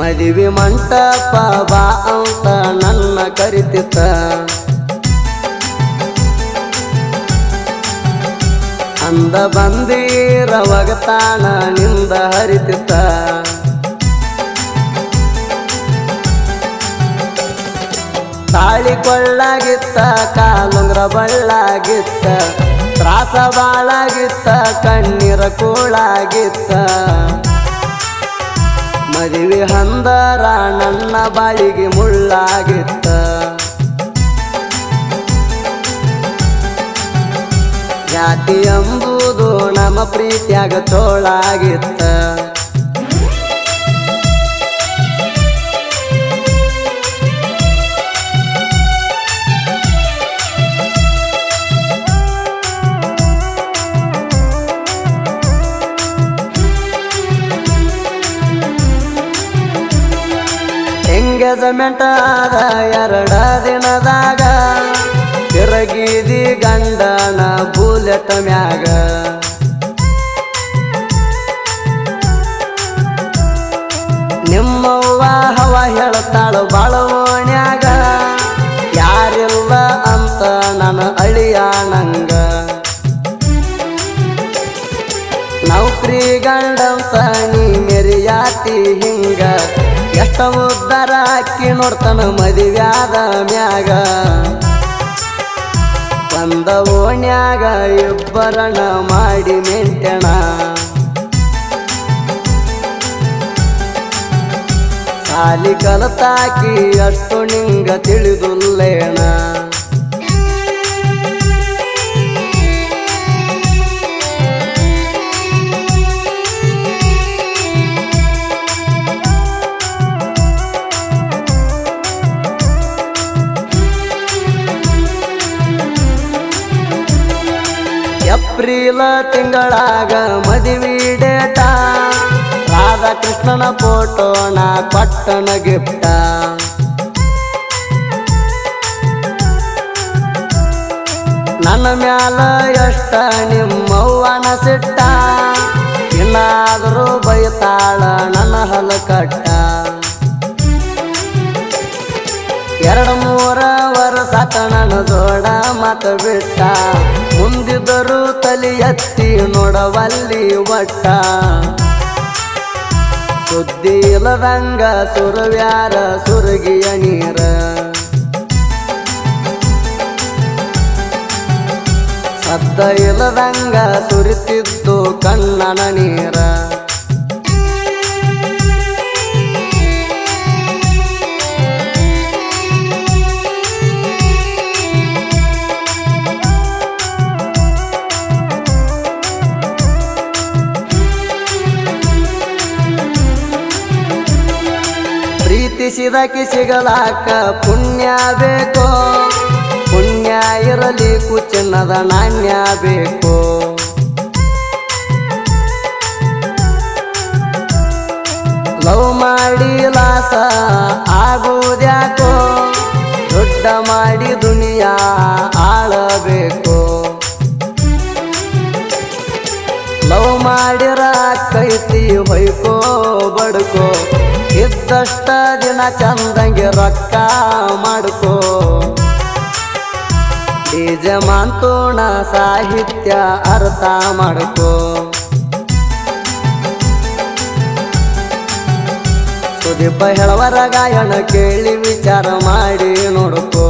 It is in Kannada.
ಮದುವೆ ಮಂಟಪ ಬಾ ಅಂತ ನನ್ನ ಕರಿತಿತ್ತ ಅಂದ ಬಂದೀರ ಒಗತಾನ ನಿಂದ ಹರಿತಿತ್ತ ತಾಳಿ ಕೊಳ್ಳಾಗಿತ್ತ ಕಾಲುಂಗ್ರ ಬಳ್ಳಾಗಿತ್ತ ತ್ರಾಸ ಬಾಳಾಗಿತ್ತ ಕಣ್ಣೀರ ಕೂಳಾಗಿತ್ತ ಮದುವೆ ಹಂದರ ನನ್ನ ಬಾಳಿಗೆ ಮುಳ್ಳಾಗಿತ್ತ ಜಾತಿ ಎಂಬುದು ನಮ್ಮ ಪ್ರೀತಿಯಾಗ ತೋಳಾಗಿತ್ತ ಎಂಗೇಜ್ಮೆಂಟ್ ಆದ 2 ದಿನದಾಗ ತಿರುಗಿದಿ ಗಂಡನ ಬುಲೆಟ್ ಮ್ಯಾಗ ನಿಮ್ಮವ್ವ ಹವ ಹೇಳ್ತಾಳ ಬಾಳ ಓಣ್ಯಾಗ ಯಾರಿಲ್ಲ ಅಂತ ನನ್ನ ಅಳಿಯ ನಂಗ ನೌಕರಿ ಗಂಡಂತ ನೀ ಮೆರಿಯಾತಿ ಹಿಂಗ ಎಷ್ಟ ಉದ್ದಾರ ಹಾಕಿ ನೋಡ್ತಾನ ಮದುವ್ಯಾದ ಮ್ಯಾಗ ಬಂದ ಓಣ್ಯಾಗ ಇಬ್ಬರಣ ಮಾಡಿ ಮೆಂಟೆಣ ಸಾಲಿ ಕಲತಾಕಿ ಅಷ್ಟು ನಿಂಗ ತಿಳಿದುಲ್ಲೇಣ ಏಪ್ರಿಲ್ ತಿಂಗಳಾಗ ಮದುವೆ ಡೇಟ ರಾಧಾಕೃಷ್ಣನ ಫೋಟೋನ ಕೊಟ್ಟನ ಗಿಫ್ಟ ನನ್ನ ಮ್ಯಾಲ ಎಷ್ಟ ನಿಮ್ಮವ್ವನ ಸಿಟ್ಟ ಇನ್ನಾದರೂ ಬೈತಾಳ ನನ್ನ ಹಲಕಟ್ಟ 2-3 ವರ್ಷ ನನ್ನ ಜೋಡ ಮತ ಬಿಟ್ಟ ಮುಂದಿದ್ದರು ತಲೆ ಎತ್ತಿ ನೋಡವಲ್ಲಿ ಒಟ್ಟ ಸುದ್ದಿ ಇಲ್ಲದಂಗ ಸುರವ್ಯಾರ ಸುರಗಿಯ ನೀರ ಸದ್ದ ಇಲ್ಲದಂಗ ಸುರಿತಿದ್ದು ಕಣ್ಣನ ನೀರ ಪ್ರೀತಿಸಿದಕ್ಕೆ ಸಿಗಲಾಕ ಪುಣ್ಯ ಬೇಕೋ ಪುಣ್ಯ ಇರಲಿ ಚಿನ್ನದ ನಾಣ್ಯ ಬೇಕು ಲವ್ ಮಾಡಿ ಲಾಸ ಆಗುವುದ್ಯಾಕೋ ದೊಡ್ಡ ಮಾಡಿ ದುನಿಯಾ ಆಳಬೇಕು ಲವ್ ಮಾಡಿರ ಕೈತಿ ಹೊಯ್ಕೋ ಬಡ್ಕೋ ಇದ್ದಷ್ಟ ದಿನ ಚಂದಂಗೆ ರೊಕ್ಕ ಮಾಡ್ಕೋ ಮಾಂತೋಣ ಸಾಹಿತ್ಯ ಅರ್ಥ ಮಾಡ್ಕೋ ಸುದೀಪ ಹೇಳವರ ಗಾಯನ ಕೇಳಿ ವಿಚಾರ ಮಾಡಿ ನೋಡ್ಕೋ